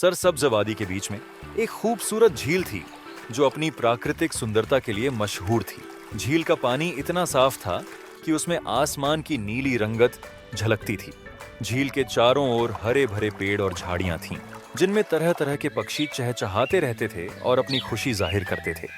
सरसब्ज वादी के बीच में एक खूबसूरत झील थी जो अपनी प्राकृतिक सुंदरता के लिए मशहूर थी। झील का पानी इतना साफ था कि उसमें आसमान की नीली रंगत झलकती थी। झील के चारों ओर हरे भरे पेड़ और झाड़ियां थीं, जिनमें तरह तरह के पक्षी चहचहाते रहते थे और अपनी खुशी जाहिर करते थे।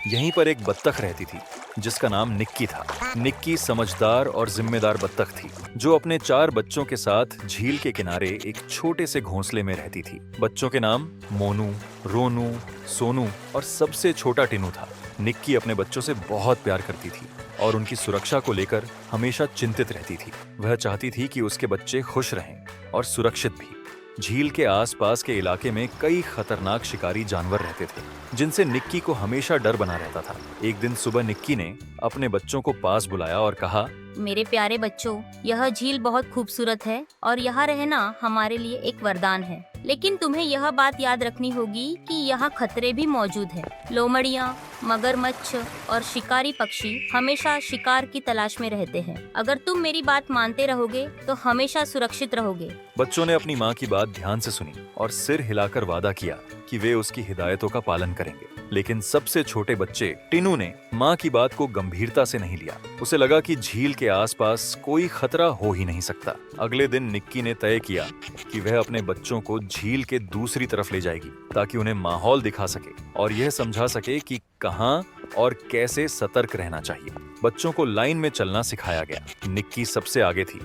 यहीं पर एक बत्तख रहती थी जिसका नाम निक्की था। निक्की समझदार और जिम्मेदार बत्तख थी जो अपने 4 बच्चों के साथ झील के किनारे एक छोटे से घोंसले में रहती थी। बच्चों के नाम मोनू, रोनू, सोनू और सबसे छोटा टिनू था। निक्की अपने बच्चों से बहुत प्यार करती थी और उनकी सुरक्षा को लेकर हमेशा चिंतित रहती थी। वह चाहती थी कि उसके बच्चे खुश रहें और सुरक्षित भी। झील के आसपास के इलाके में कई खतरनाक शिकारी जानवर रहते थे जिनसे निक्की को हमेशा डर बना रहता था। एक दिन सुबह निक्की ने अपने बच्चों को पास बुलाया और कहा, मेरे प्यारे बच्चों, यह झील बहुत खूबसूरत है और यहाँ रहना हमारे लिए एक वरदान है। लेकिन तुम्हें यह बात याद रखनी होगी कि यहाँ खतरे भी मौजूद है। लोमड़ियाँ, मगरमच्छ और शिकारी पक्षी हमेशा शिकार की तलाश में रहते हैं। अगर तुम मेरी बात मानते रहोगे तो हमेशा सुरक्षित रहोगे। बच्चों ने अपनी माँ की बात ध्यान से सुनी और सिर हिलाकर वादा किया कि वे उसकी हिदायतों का पालन करेंगे। लेकिन सबसे छोटे बच्चे टिनू ने माँ की बात को गंभीरता से नहीं लिया। उसे लगा कि झील के आसपास कोई खतरा हो ही नहीं सकता। अगले दिन निक्की ने तय किया कि वह अपने बच्चों को झील के दूसरी तरफ ले जाएगी ताकि उन्हें माहौल दिखा सके और यह समझा सके कि कहाँ और कैसे सतर्क रहना चाहिए। बच्चों को लाइन में चलना सिखाया गया। निक्की सबसे आगे थी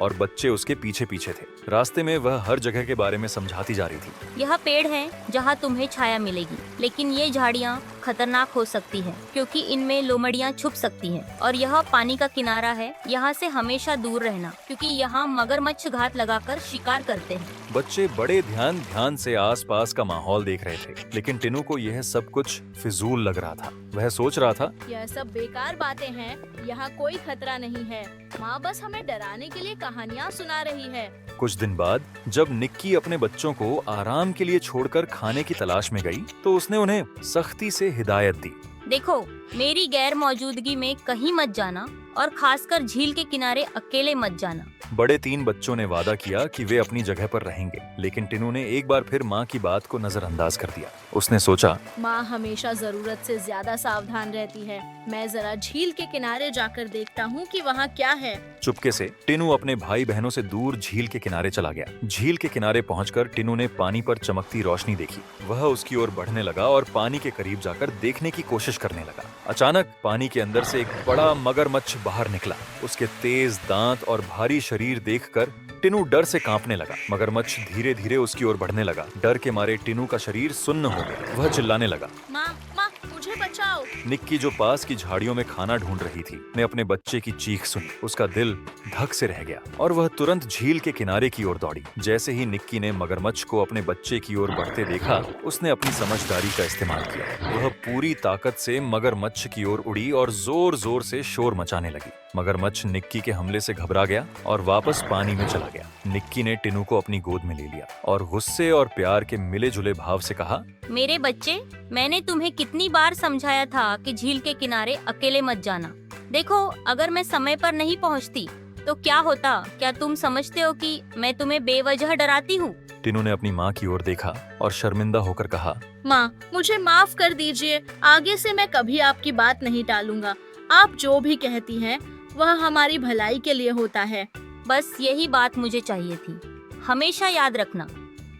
और बच्चे उसके पीछे पीछे थे। रास्ते में वह हर जगह के बारे में समझाती जा रही थी। यह पेड़ है जहाँ तुम्हें छाया मिलेगी, लेकिन ये झाड़ियाँ खतरनाक हो सकती हैं क्योंकि इनमें लोमड़ियाँ छुप सकती हैं। और यह पानी का किनारा है, यहाँ से हमेशा दूर रहना क्योंकि यहाँ मगरमच्छ घात लगाकर शिकार करते हैं। बच्चे बड़े ध्यान से आसपास का माहौल देख रहे थे, लेकिन टिनू को यह सब कुछ फिजूल लग रहा था। वह सोच रहा था, यह सब बेकार बातें हैं, यहाँ कोई खतरा नहीं है। माँ बस हमें डराने के लिए कहानियाँ सुना रही है। कुछ दिन बाद जब निक्की अपने बच्चों को आराम के लिए छोड़कर खाने की तलाश में गई तो उसने उन्हें सख्ती से हिदायत दी। देखो, मेरी गैर मौजूदगी में कहीं मत जाना और खासकर झील के किनारे अकेले मत जाना। बड़े 3 बच्चों ने वादा किया कि वे अपनी जगह पर रहेंगे, लेकिन टिनू ने एक बार फिर माँ की बात को नजरअंदाज कर दिया। उसने सोचा, माँ हमेशा जरूरत से ज्यादा सावधान रहती है। मैं जरा झील के किनारे जाकर देखता हूँ कि वहाँ क्या है। चुपके से टिनू अपने भाई बहनों से दूर झील के किनारे चला गया। झील के किनारे पहुंचकर टिनू ने पानी पर चमकती रोशनी देखी। वह उसकी ओर बढ़ने लगा और पानी के करीब जाकर देखने की कोशिश करने लगा। अचानक पानी के अंदर से एक बड़ा मगरमच्छ बाहर निकला। उसके तेज दांत और भारी शरीर देखकर टिनू डर से कांपने लगा। मगरमच्छ धीरे धीरे उसकी ओर बढ़ने लगा। डर के मारे टिनू का शरीर सुन्न हो गया। वह चिल्लाने लगा, माँ माँ मुझे बचाओ। निक्की जो पास की झाड़ियों में खाना ढूंढ रही थी ने अपने बच्चे की चीख सुनी। उसका दिल धक से रह गया और वह तुरंत झील के किनारे की ओर दौड़ी। जैसे ही निक्की ने मगरमच्छ को अपने बच्चे की ओर बढ़ते देखा, उसने अपनी समझदारी का इस्तेमाल किया। वह पूरी ताकत से मगरमच्छ की ओर उड़ी और जोर जोर से शोर मचाने लगी। मगरमच्छ निक्की के हमले से घबरा गया और वापस पानी में चला गया। निक्की ने टिनू को अपनी गोद में ले लिया और गुस्से और प्यार के मिले जुले भाव से कहा, मेरे बच्चे, मैंने तुम्हें कितनी बार समझाया था कि झील के किनारे अकेले मत जाना। देखो, अगर मैं समय पर नहीं पहुंचती तो क्या होता? क्या तुम समझते हो कि मैं तुम्हें बेवजह डराती हूँ? टिनू ने अपनी माँ की ओर देखा और शर्मिंदा होकर कहा, माँ मुझे माफ कर दीजिए। आगे से मैं कभी आपकी बात नहीं टालूंगा। आप जो भी कहती हैं वह हमारी भलाई के लिए होता है। बस यही बात मुझे चाहिए थी। हमेशा याद रखना,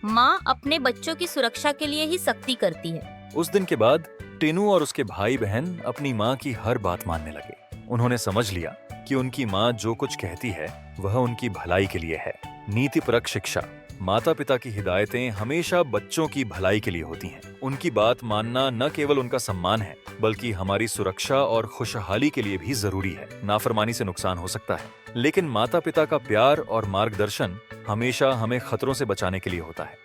माँ अपने बच्चों की सुरक्षा के लिए ही सख्ती करती है। उस दिन के बाद टिनू और उसके भाई बहन अपनी माँ की हर बात मानने लगे। उन्होंने समझ लिया कि उनकी माँ जो कुछ कहती है वह उनकी भलाई के लिए है। नीतिपरक शिक्षा, माता पिता की हिदायतें हमेशा बच्चों की भलाई के लिए होती हैं। उनकी बात मानना न केवल उनका सम्मान है बल्कि हमारी सुरक्षा और खुशहाली के लिए भी जरूरी है। नाफरमानी से नुकसान हो सकता है, लेकिन माता पिता का प्यार और मार्गदर्शन हमेशा हमें खतरों से बचाने के लिए होता है।